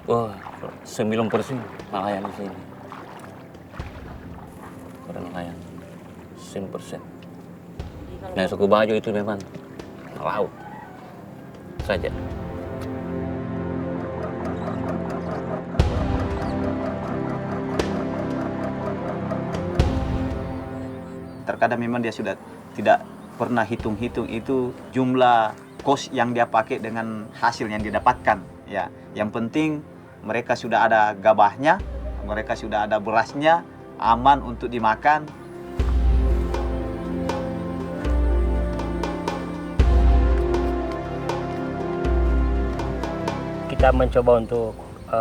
Wah, 90% nelayan di sini. Orang nelayan, 100%. Nah, suku Bajo itu memang laut saja. Terkadang memang dia sudah tidak pernah hitung-hitung itu jumlah kos yang dia pakai dengan hasil yang dia dapatkan. Ya, yang penting mereka sudah ada gabahnya, mereka sudah ada berasnya, aman untuk dimakan. Kita mencoba untuk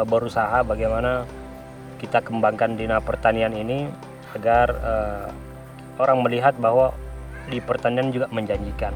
berusaha bagaimana kita kembangkan Dina Pertanian ini agar orang melihat bahwa di pertanian juga menjanjikan.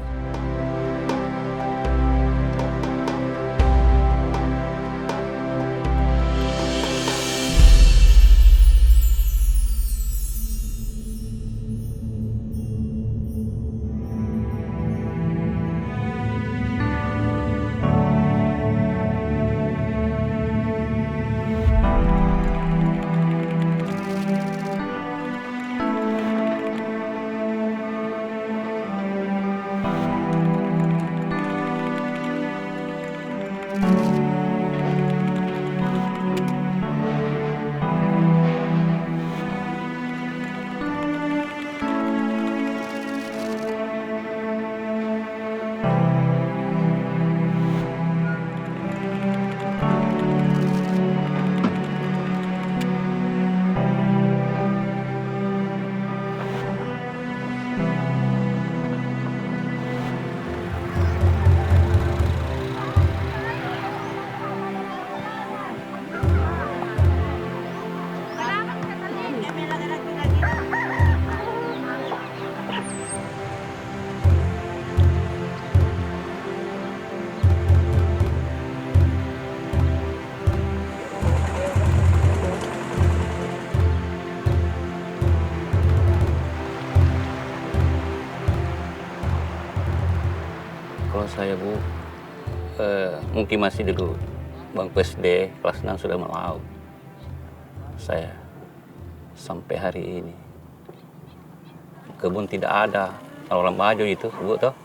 Kalau saya Bu, mungkin masih dulu bangku SD kelas 6 sudah melaut. Saya sampai hari ini kebun tidak ada. Kalau orang Bajo itu Bu toh,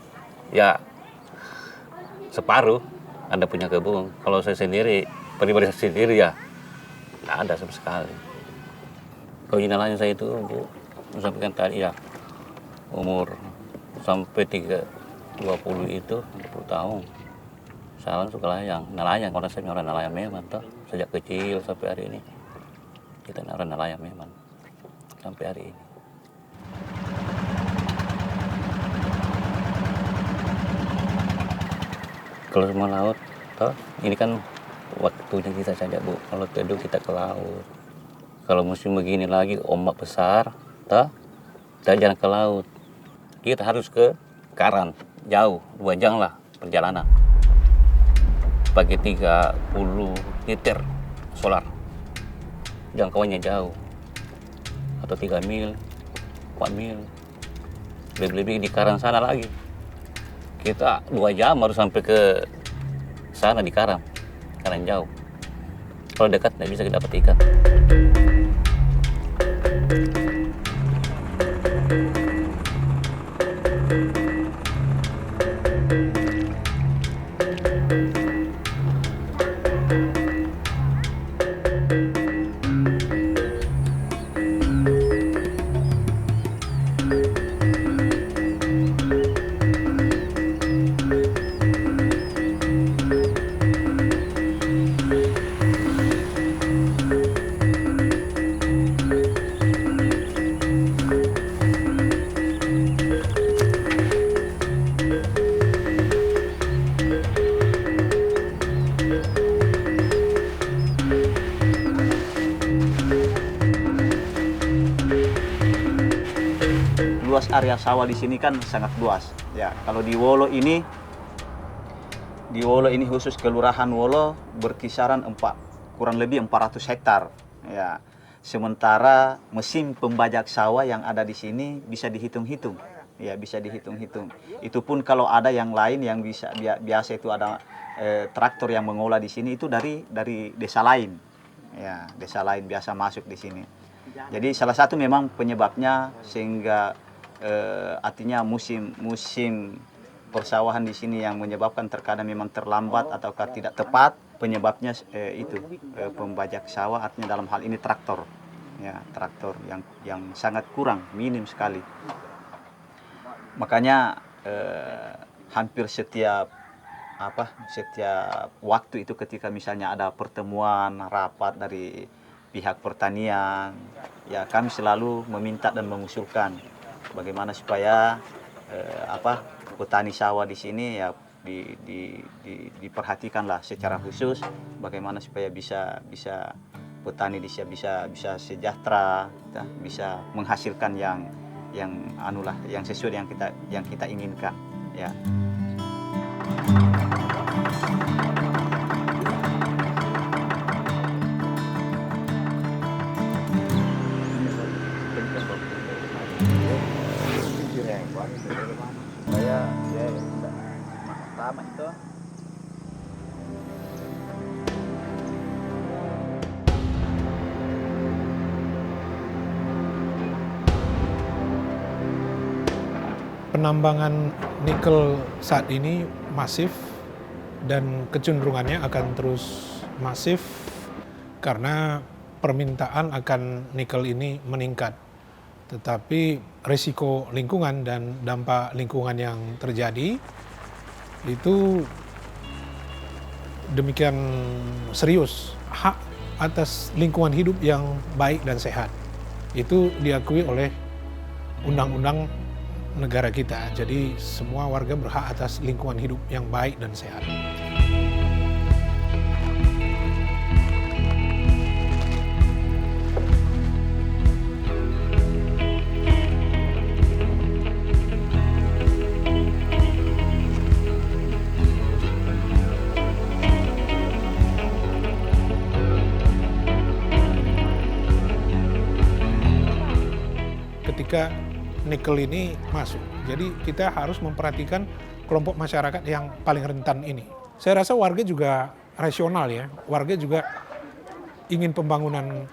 ya separuh ada punya kebun. Kalau saya sendiri, pribadi saya sendiri ya tidak ada sama sekali. Kalau nelayan saya itu Bu, sampaikan tadi ya umur sampai 20 itu 20 tahun. Saya suka nelayan karena saya orang nelayan memang toh. Sejak kecil sampai hari ini kita orang nelayan memang sampai hari ini. Kalau semua laut toh, ini kan waktunya kita saja Bu. Kalau teduh kita ke laut. Kalau musim begini lagi ombak besar toh, kita jangan ke laut. Kita harus ke Karan. Jauh, 2 jam lah perjalanan. Pakai 30 liter solar. Jangkauannya jauh. Atau 3 mil, 4 mil. Lebih-lebih di Karang sana lagi. Kita 2 jam baru sampai ke sana di Karang. Karang jauh. Kalau dekat tidak bisa kita dapat ikan. luas area sawah di sini kan sangat luas. Ya, kalau di Wolo ini khusus Kelurahan Wolo berkisaran kurang lebih 400 hektar. Ya. Sementara mesin pembajak sawah yang ada di sini bisa dihitung-hitung. Ya, bisa dihitung-hitung. Itu pun kalau ada yang lain yang biasa itu ada traktor yang mengolah di sini itu dari desa lain. Ya, desa lain biasa masuk di sini. Jadi salah satu memang penyebabnya sehingga artinya musim persawahan di sini yang menyebabkan terkadang memang terlambat ataukah tidak tepat, penyebabnya pembajak sawah, artinya dalam hal ini traktor. Ya, traktor yang sangat kurang, minim sekali. Makanya hampir setiap waktu itu ketika misalnya ada pertemuan rapat dari pihak pertanian, ya kami selalu meminta dan mengusulkan bagaimana supaya petani sawah di sini ya diperhatikanlah secara khusus bagaimana supaya bisa petani bisa sejahtera, bisa menghasilkan yang sesuai yang kita inginkan, ya. Penambangan nikel saat ini masif dan kecenderungannya akan terus masif karena permintaan akan nikel ini meningkat. Tetapi risiko lingkungan dan dampak lingkungan yang terjadi itu demikian serius. Hak atas lingkungan hidup yang baik dan sehat itu diakui oleh undang-undang negara kita. Jadi semua warga berhak atas lingkungan hidup yang baik dan sehat. Ketika nikel ini masuk. Jadi kita harus memperhatikan kelompok masyarakat yang paling rentan ini. Saya rasa warga juga rasional ya. Warga juga ingin pembangunan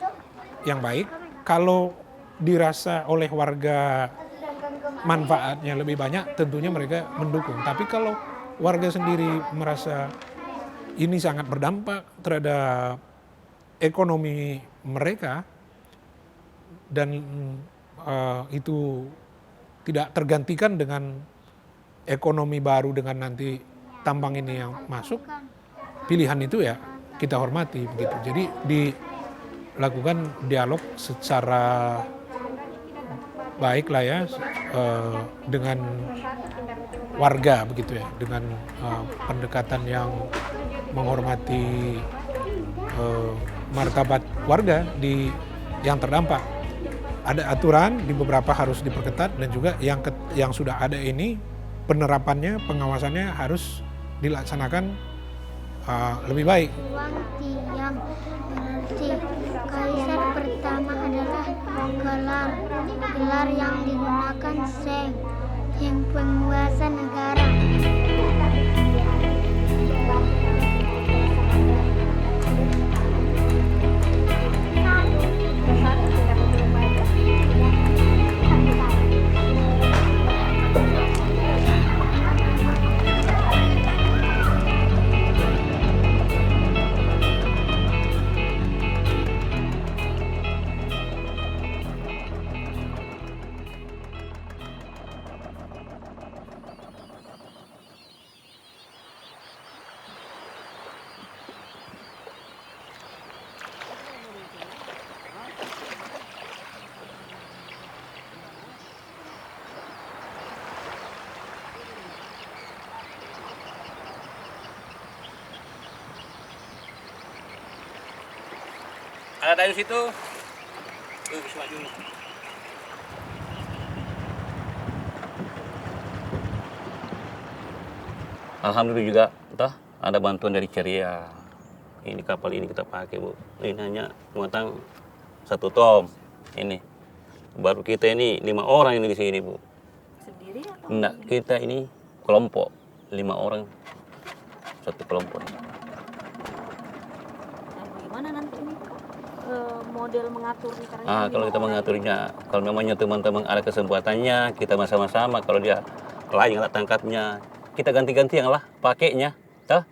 yang baik. Kalau dirasa oleh warga manfaatnya lebih banyak, tentunya mereka mendukung. Tapi kalau warga sendiri merasa ini sangat berdampak terhadap ekonomi mereka dan itu tidak tergantikan dengan ekonomi baru dengan nanti tambang ini yang masuk, pilihan itu ya kita hormati begitu. Jadi dilakukan dialog secara baik lah ya dengan warga begitu ya, dengan pendekatan yang menghormati martabat warga yang terdampak. Ada aturan di beberapa harus diperketat dan juga yang sudah ada ini penerapannya, pengawasannya harus dilaksanakan lebih baik. Yang berarti kaisar pertama adalah gelar yang digunakan Sheng yang penguasa negara. Ada dari situ. Bisa maju. Alhamdulillah juga toh ada bantuan dari Ceria. Ini kapal ini kita pakai Bu. Ini hanya muatan 1 tom. Ini baru kita ini 5 orang ini di sini Bu. Sendiri atau? Enggak, kita ini kelompok 5 orang satu kelompok. Nah, bagaimana nanti ini model mengaturnya? Kalau kita mengaturnya, kalau memangnya teman-teman ada kesempatannya, kita sama-sama. Kalau dia lain alat tangkapnya, kita ganti-gantian lah pakainya. Toh,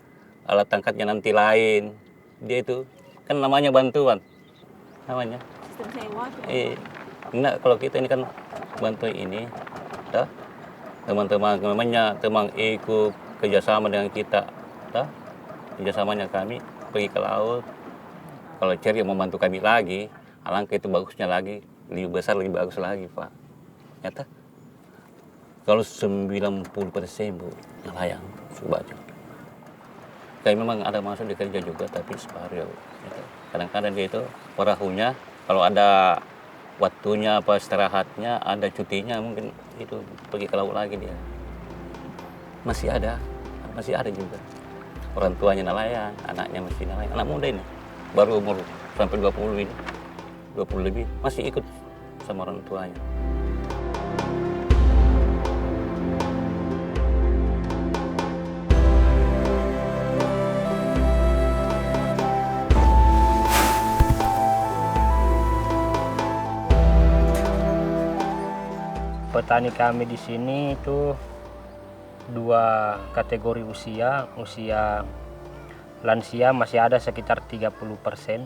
alat tangkapnya nanti lain. Dia itu kan namanya bantuan. Namanya. Sistem sewa. Enggak, kalau kita ini kan bantuan ini, toh. Teman-teman memangnya teman ikut kerjasama dengan kita, toh. Kerjasamanya kami pergi ke laut. Kalau Ceria membantu kami lagi, alangkah itu bagusnya lagi, lebih besar, lebih bagus lagi, Pak. Nyata. Kalau 90% Bu, nelayan, subahnya. Kayak memang ada masuk di kerja juga, tapi separuh ya Bu. Nyata. Kadang-kadang dia itu perahunya, kalau ada waktunya apa istirahatnya, ada cutinya mungkin itu pergi ke laut lagi dia. Masih ada juga. Orang tuanya nelayan, anaknya masih nelayan, anak muda ini. Baru umur sampai 20 ini, 20 lebih, masih ikut sama orang tuanya. Petani kami di sini itu 2 kategori usia lansia masih ada sekitar 30%,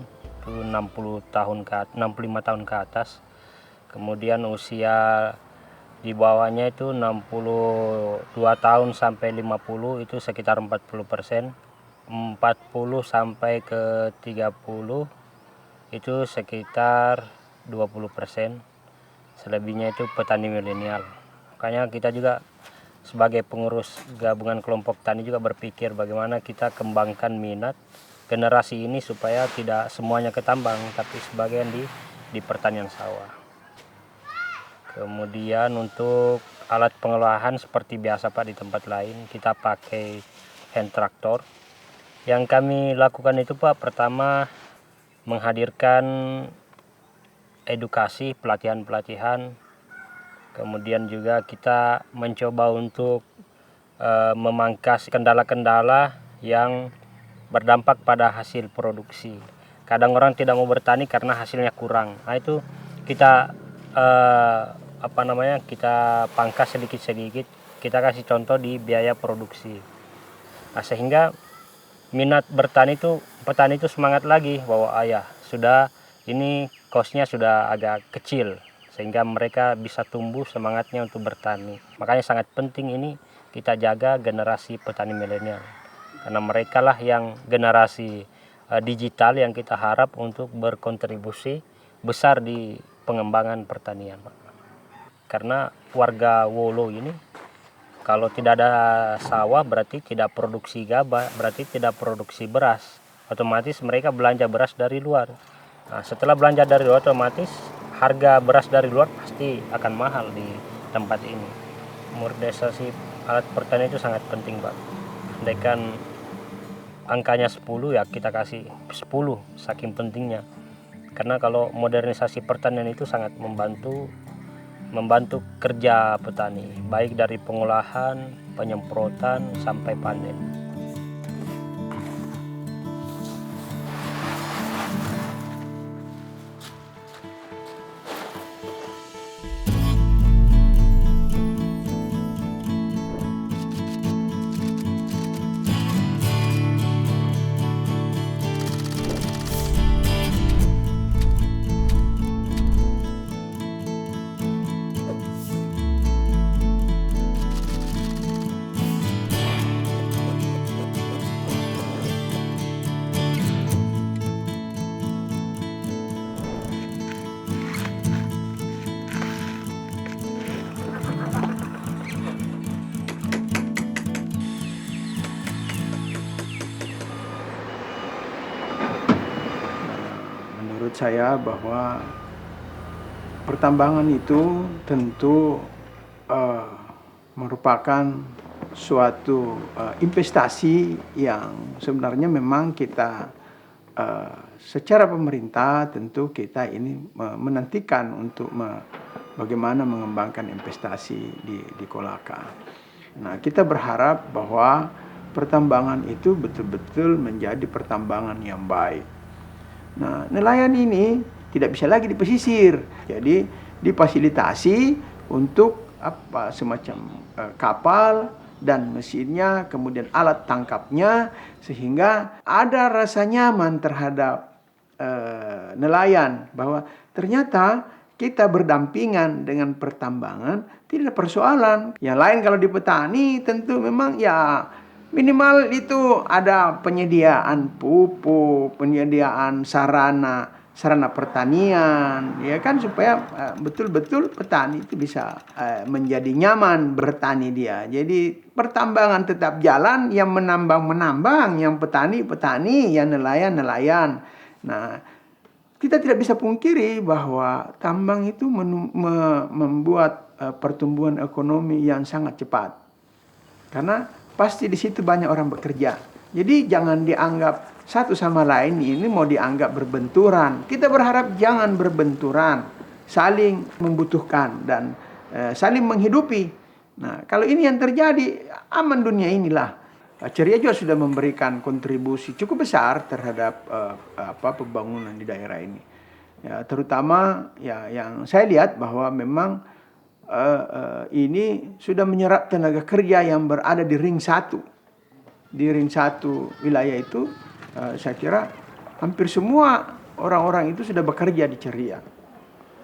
itu 65 tahun ke atas. Kemudian usia di bawahnya itu 62 tahun sampai 50 itu sekitar 40%. 40 sampai ke 30 itu sekitar 20%. Selebihnya itu petani milenial. Makanya kita juga sebagai pengurus gabungan kelompok tani juga berpikir bagaimana kita kembangkan minat generasi ini supaya tidak semuanya ke tambang, tapi sebagian di pertanian sawah. Kemudian untuk alat pengolahan seperti biasa Pak di tempat lain, kita pakai hand traktor. Yang kami lakukan itu Pak, pertama menghadirkan edukasi, pelatihan-pelatihan. Kemudian juga kita mencoba untuk memangkas kendala-kendala yang berdampak pada hasil produksi. Kadang orang tidak mau bertani karena hasilnya kurang. Nah itu kita kita pangkas sedikit-sedikit. Kita kasih contoh di biaya produksi. Nah, sehingga minat bertani itu petani itu semangat lagi bahwa sudah ini kosnya sudah agak kecil. Sehingga mereka bisa tumbuh semangatnya untuk bertani. Makanya sangat penting ini kita jaga generasi petani milenial. Karena mereka lah yang generasi digital yang kita harap untuk berkontribusi besar di pengembangan pertanian. Karena warga Wolo ini kalau tidak ada sawah berarti tidak produksi gabah, berarti tidak produksi beras. Otomatis mereka belanja beras dari luar. Nah, setelah belanja dari luar otomatis harga beras dari luar pasti akan mahal di tempat ini. Modernisasi alat pertanian itu sangat penting Pak. Andaikan angkanya 10 ya kita kasih 10 saking pentingnya. Karena kalau modernisasi pertanian itu sangat membantu kerja petani, baik dari pengolahan, penyemprotan sampai panen. Menurut saya bahwa pertambangan itu tentu merupakan suatu investasi yang sebenarnya memang kita secara pemerintah tentu kita ini menantikan untuk bagaimana mengembangkan investasi di Kolaka. Nah, kita berharap bahwa pertambangan itu betul-betul menjadi pertambangan yang baik. Nah, nelayan ini tidak bisa lagi di pesisir, jadi difasilitasi untuk semacam kapal dan mesinnya, kemudian alat tangkapnya, sehingga ada rasa nyaman terhadap nelayan bahwa ternyata kita berdampingan dengan pertambangan tidak ada persoalan. Yang lain kalau di petani tentu memang ya minimal itu ada penyediaan pupuk, penyediaan sarana pertanian, ya kan, supaya betul-betul petani itu bisa menjadi nyaman bertani dia. Jadi pertambangan tetap jalan, yang menambang, yang petani, yang nelayan. Nah, kita tidak bisa pungkiri bahwa tambang itu membuat pertumbuhan ekonomi yang sangat cepat. Karena pasti di situ banyak orang bekerja. Jadi jangan dianggap satu sama lain ini mau dianggap berbenturan. Kita berharap jangan berbenturan, saling membutuhkan dan saling menghidupi. Nah, kalau ini yang terjadi, aman dunia inilah. Ceria juga sudah memberikan kontribusi cukup besar terhadap pembangunan di daerah ini. Ya, terutama ya yang saya lihat bahwa memang ini sudah menyerap tenaga kerja yang berada di ring 1. Di ring 1 wilayah itu saya kira hampir semua orang-orang itu sudah bekerja di Ceria.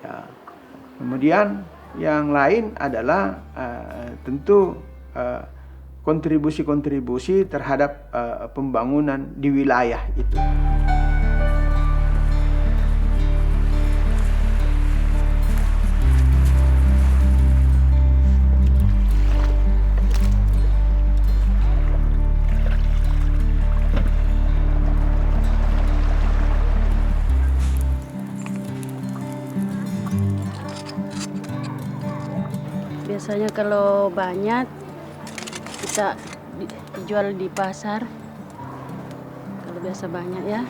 Ya. Kemudian yang lain adalah tentu kontribusi-kontribusi terhadap pembangunan di wilayah itu. Biasanya kalau banyak kita dijual di pasar. Kalau biasa banyak ya.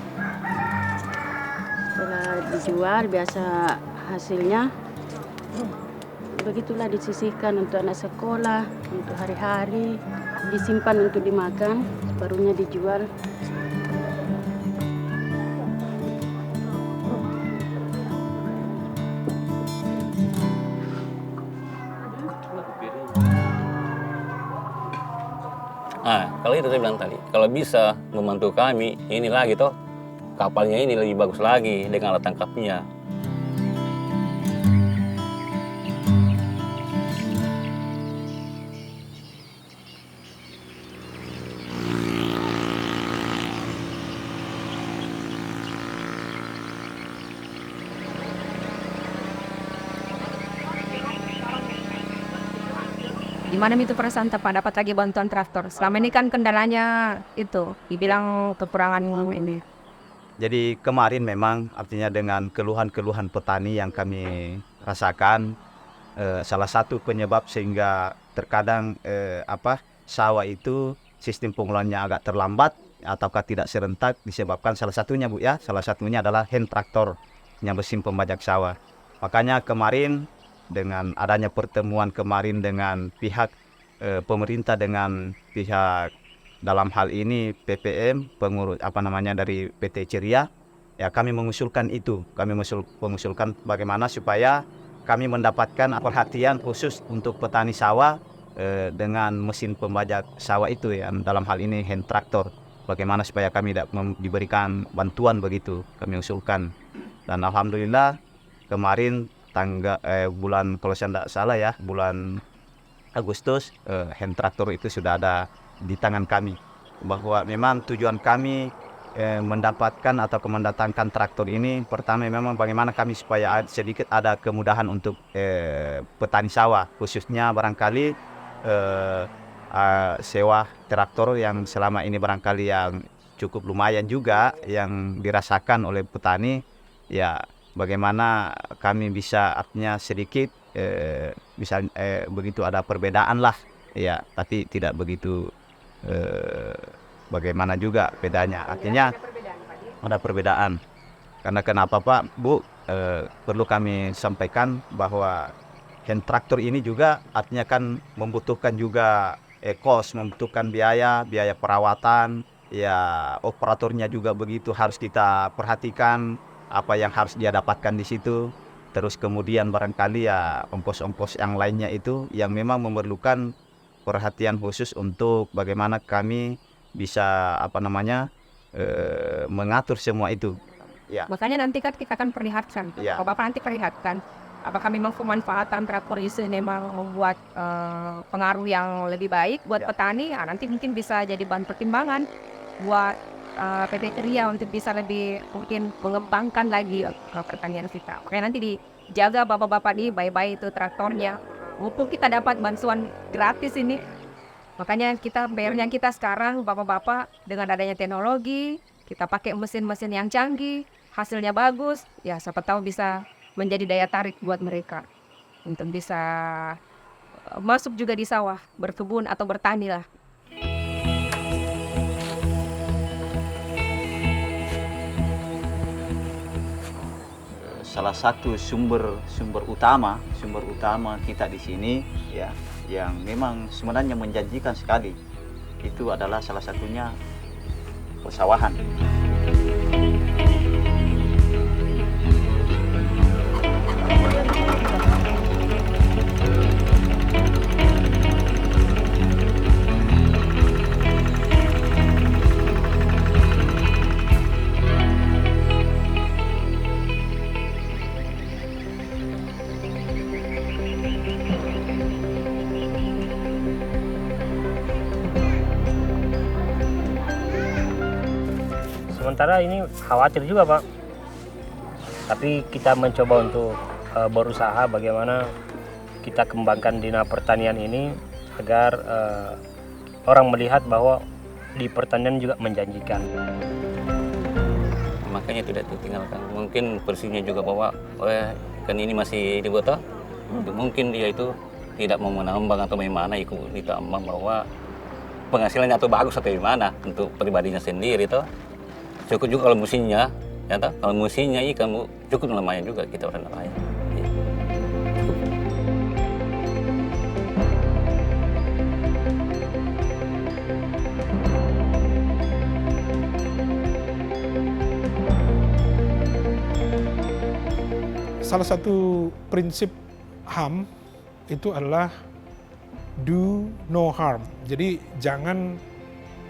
Setelah dijual biasa hasilnya begitulah disisihkan untuk anak sekolah, untuk hari-hari, disimpan untuk dimakan, barunya dijual. Nah, kalau itu saya bilang tadi, kalau bisa membantu kami, ini lagi toh, kapalnya ini lebih bagus lagi dengan alat tangkapnya. Gimana itu perasaan Pak dapat lagi bantuan traktor? Selama ini kan kendalanya itu, dibilang kekurangan ini. Jadi kemarin memang artinya dengan keluhan-keluhan petani yang kami rasakan, salah satu penyebab sehingga terkadang sawah itu sistem pengolahannya agak terlambat ataukah tidak serentak disebabkan salah satunya Bu ya, salah satunya adalah hand traktor yang mesin pembajak sawah. Makanya kemarin dengan adanya pertemuan kemarin dengan pihak pemerintah dengan pihak dalam hal ini PPM pengurus dari PT Ceria, ya kami mengusulkan itu, mengusulkan bagaimana supaya kami mendapatkan perhatian khusus untuk petani sawah dengan mesin pembajak sawah itu ya, dalam hal ini hand traktor, bagaimana supaya kami diberikan bantuan begitu kami usulkan. Dan alhamdulillah kemarin bulan kalau saya tidak salah ya, bulan Agustus hand traktor itu sudah ada di tangan kami, bahwa memang tujuan kami mendapatkan atau mendatangkan traktor ini pertama memang bagaimana kami supaya sedikit ada kemudahan untuk petani sawah, khususnya barangkali sewa traktor yang selama ini barangkali yang cukup lumayan juga yang dirasakan oleh petani ya. Bagaimana kami bisa artinya sedikit bisa begitu ada perbedaan lah ya, tapi tidak begitu bagaimana juga bedanya. Artinya ada perbedaan. Karena kenapa Pak, Bu, perlu kami sampaikan bahwa hand traktor ini juga artinya kan membutuhkan juga cost, membutuhkan biaya perawatan, ya operatornya juga begitu harus kita perhatikan apa yang harus dia dapatkan di situ. Terus kemudian barangkali ya ongkos-ongkos yang lainnya itu yang memang memerlukan perhatian khusus untuk bagaimana kami bisa mengatur semua itu. Ya. Makanya nanti kan kita akan perlihatkan, Ya. Bapak nanti perlihatkan apakah memang pemanfaatan traktor itu memang membuat pengaruh yang lebih baik buat petani. Nanti mungkin bisa jadi bahan pertimbangan buat PT Ceria untuk bisa lebih mungkin mengembangkan lagi pertanian kita. Makanya nanti dijaga bapak-bapak nih baik-baik itu traktornya. Mumpung kita dapat bantuan gratis ini, makanya kita bayarnya kita sekarang bapak-bapak dengan adanya teknologi, kita pakai mesin-mesin yang canggih, hasilnya bagus, ya siapa tahu bisa menjadi daya tarik buat mereka untuk bisa masuk juga di sawah, berkebun atau bertani lah. Salah satu sumber utama kita di sini ya, yang memang sebenarnya menjanjikan sekali, itu adalah salah satunya persawahan. Sementara ini khawatir juga Pak, tapi kita mencoba untuk berusaha bagaimana kita kembangkan Dina Pertanian ini agar orang melihat bahwa di pertanian juga menjanjikan. Makanya tidak ditinggalkan. Mungkin persisnya juga bahwa kan ini masih di kota, mungkin dia itu tidak mau menambang atau bagaimana ikut ditambang, bahwa penghasilannya atau bagus atau gimana untuk pribadinya sendiri toh. Cukup juga kalau musimnya, ya toh. Kalau musimnya ikan cukup lumayan juga kita orang nelayan. Salah satu prinsip HAM itu adalah do no harm. Jadi jangan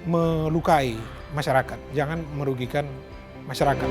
melukai masyarakat, jangan merugikan masyarakat.